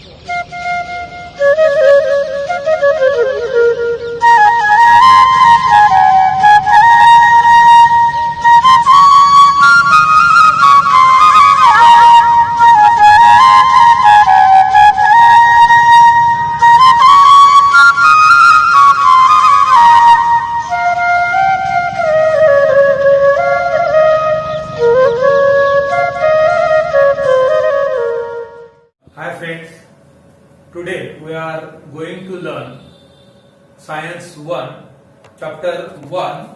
Hi friends, today we are going to learn Science 1, Chapter 1,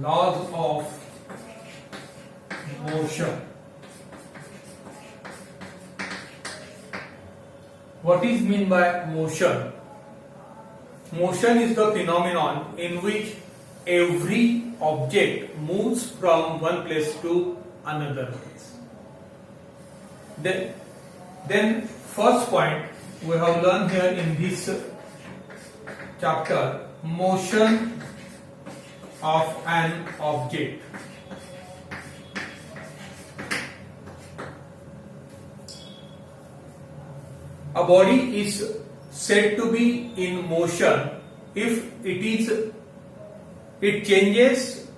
Laws of Motion. What is meant by motion? Motion is the phenomenon in which every object moves from one place to another place. Then first point we have learned here in this chapter, motion of an object. A body is said to be in motion if it changes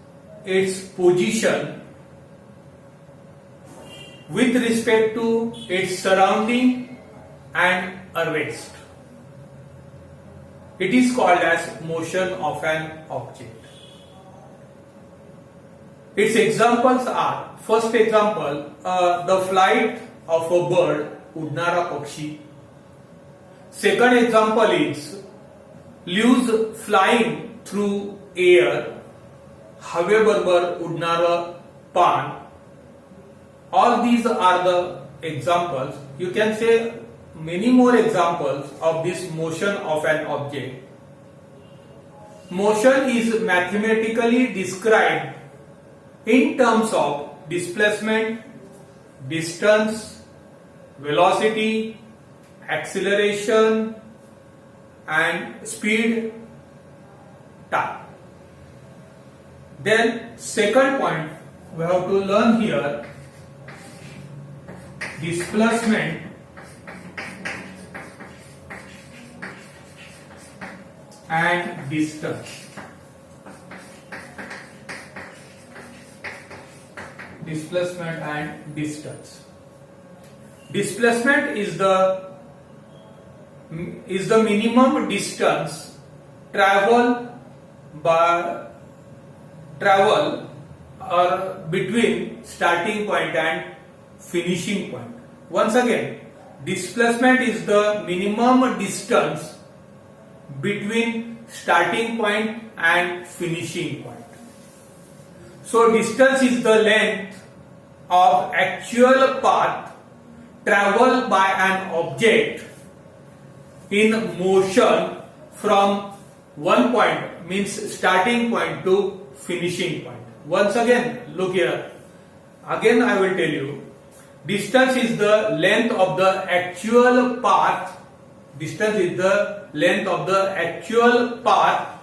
its position with respect to its surrounding and a rest. It is called as motion of an object. Its examples are, first example, the flight of a bird, उडणारा पक्षी. Second example is leaves flying through air, हवेबरोबर उडणारं पान. All these are the examples. You can say many more examples of this motion of an object. Motion is mathematically described in terms of displacement, distance, velocity, acceleration and speed, time. Then second point we have to learn here, displacement and distance. Displacement and distance. Displacement is the minimum distance travel or between starting point and finishing point. Once again, displacement is the minimum distance between starting point and finishing point. So distance is the length of actual path traveled by an object in motion from one point, means starting point, to finishing point. Once again, look here. Again I will tell you. Distance is the length of the actual path. Distance is the length of the actual path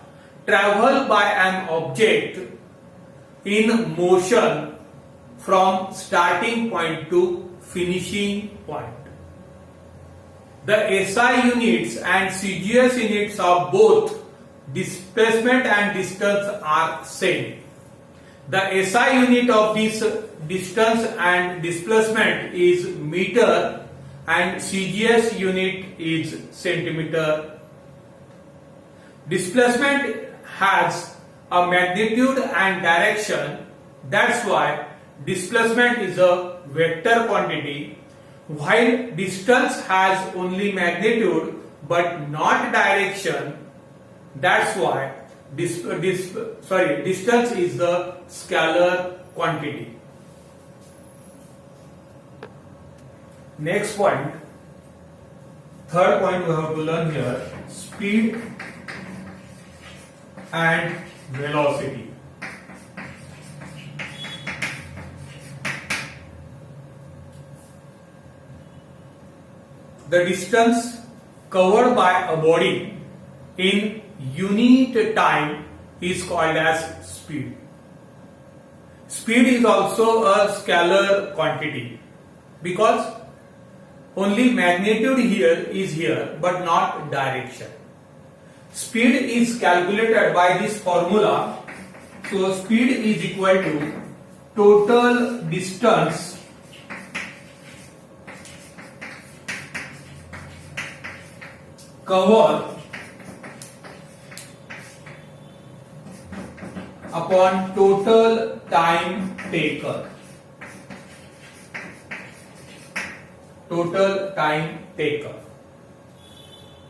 traveled by an object in motion from starting point to finishing point. The SI units and CGS units of both displacement and distance are same. The SI unit of this distance and displacement is meter and CGS unit is centimeter. Displacement has a magnitude and direction. That's why displacement is a vector quantity, while distance has only magnitude but not direction. That's why distance is the scalar quantity. Next point, third point we have to learn here, speed and velocity. The distance covered by a body in unit time is called as speed. speed is also a scalar quantity because only magnitude here is here but not direction. Speed is calculated by this formula. So speed is equal to total distance covered upon total time taken. Total time taken.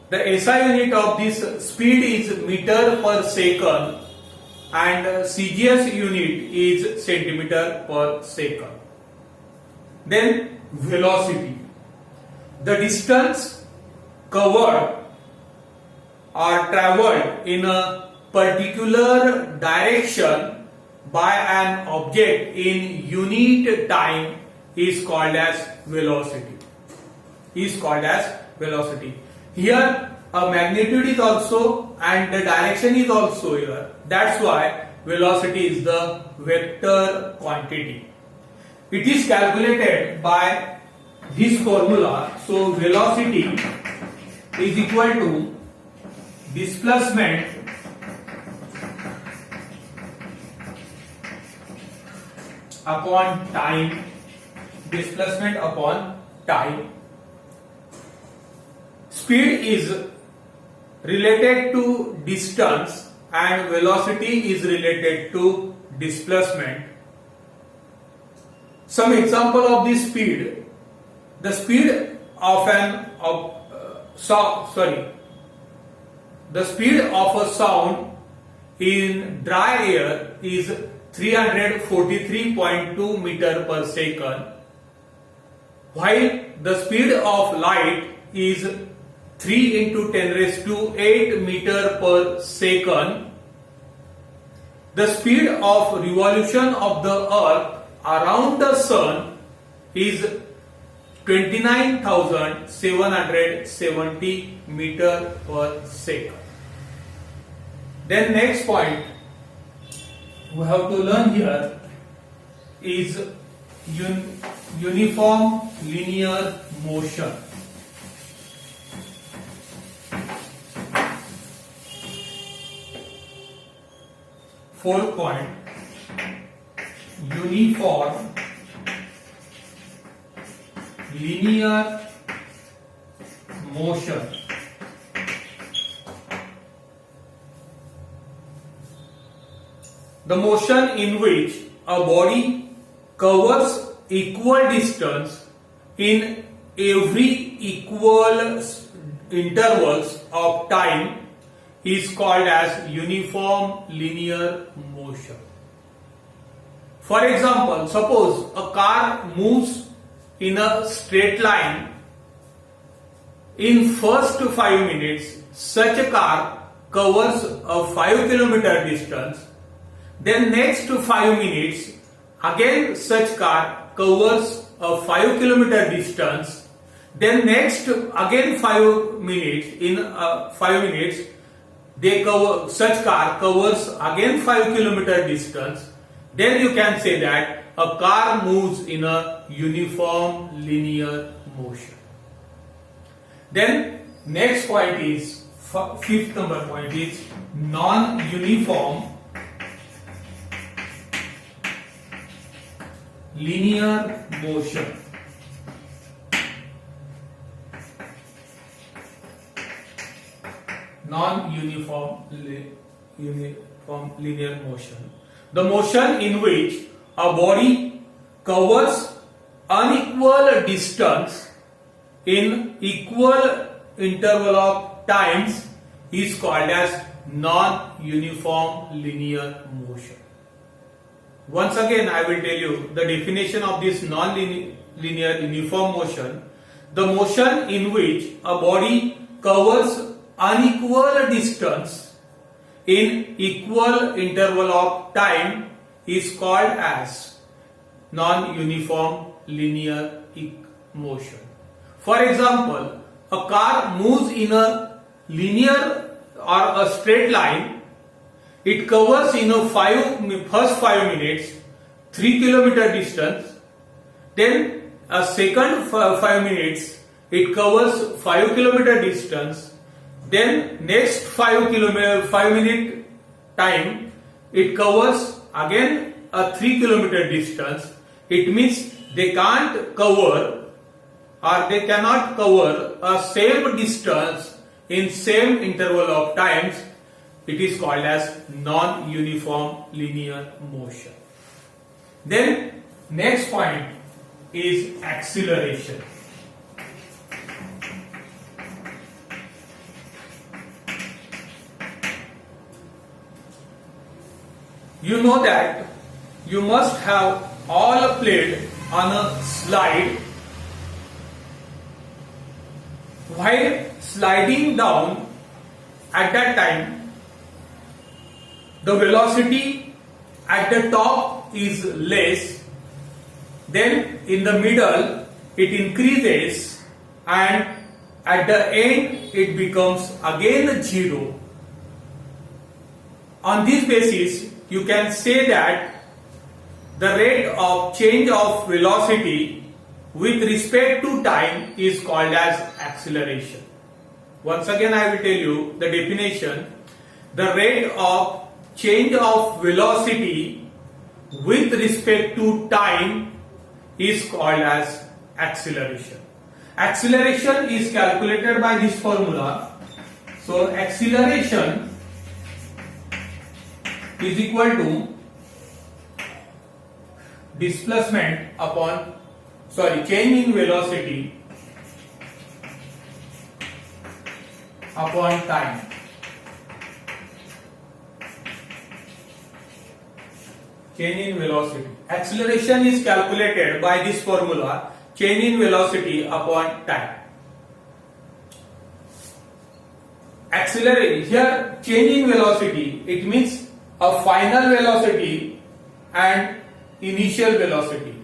The SI unit of this speed is meter per second and CGS unit is centimeter per second. Then velocity. The distance covered or traveled in a particular direction by an object in unit time is called as velocity. Here a magnitude is also and the direction is also here. That's why velocity is the vector quantity. It is calculated by this formula. So velocity is equal to displacement upon time. Displacement upon time. Speed is related to distance and velocity is related to displacement. Some example of this speed. The speed of the speed of a sound in dry air is 343.2 meter per second, while the speed of light is 3 into 10 raised to 8 meter per second. The speed of revolution of the earth around the sun is 29,770 meter per second. Then next point we have to learn here is uniform linear motion. Fourth point, uniform linear motion. The motion in which a body covers equal distance in every equal intervals of time is called as uniform linear motion. For example, suppose a car moves in a straight line. In first 5 minutes, such a car covers a 5 kilometer distance. Then next 5 minutes, again such car covers a 5 kilometer distance. Then next again 5 minutes, in 5 minutes, such car covers again 5 kilometer distance. Then you can say that a car moves in a uniform linear motion. Then next point is, fifth number point is non-uniform linear motion. Non-uniform linear motion. The motion in which a body covers unequal distance in equal interval of times is called as non-uniform linear motion. Once again, I will tell you the definition of this non-linear uniform motion. The motion in which a body covers unequal distance in equal interval of time is called as non-uniform linear motion. For example, a car moves in a linear or a straight line. It covers in a first 5 minutes 3 kilometer distance, then a second 5 minutes it covers 5 kilometer distance, then next 5 minute time it covers again a 3 kilometer distance. It means they can't cover or they cannot cover a same distance in same interval of times. It is called as non-uniform linear motion. Then next point is acceleration. You know that you must have all played on a slide. While sliding down, at that time the velocity at the top is less, then in the middle it increases, and at the end it becomes again 0. On this basis, you can say that the rate of change of velocity with respect to time is called as acceleration. Once again I will tell you the definition. The rate of change of velocity with respect to time is called as acceleration. Acceleration is calculated by this formula. So acceleration is equal to displacement upon change in velocity upon time. Change in velocity. Acceleration is calculated by this formula, change in velocity upon time. Accelerate here, change in velocity, it means a final velocity and initial velocity.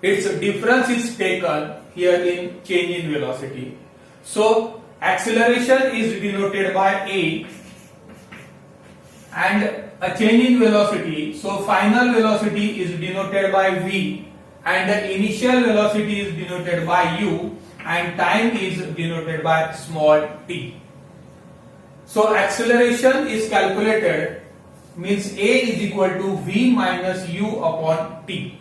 Its difference is taken here in change in velocity. So acceleration is denoted by A and a change in velocity. So final velocity is denoted by V and the initial velocity is denoted by U and time is denoted by small t. So acceleration is calculated, means A is equal to V minus U upon t.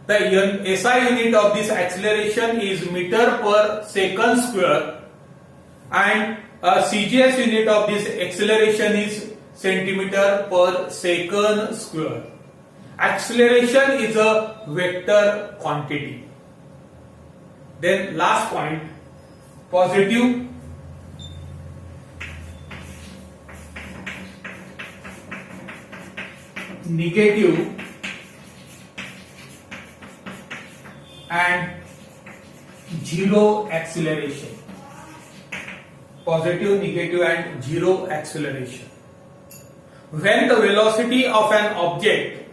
The SI unit of this acceleration is meter per second square and CGS unit of this acceleration is centimeter per second square. Acceleration is a vector quantity. Then last point, positive negative and zero acceleration. Positive, negative and zero acceleration. When the velocity of an object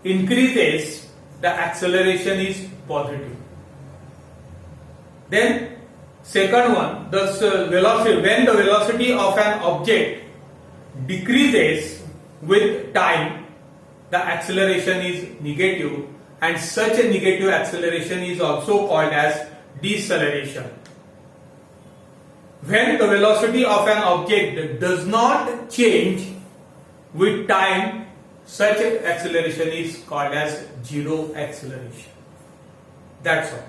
increases, the acceleration is positive. Then second one, the velocity, when the velocity of an object decreases with time, the acceleration is negative, and such a negative acceleration is also called as deceleration. When the velocity of an object does not change with time, such acceleration is called as zero acceleration. That's all.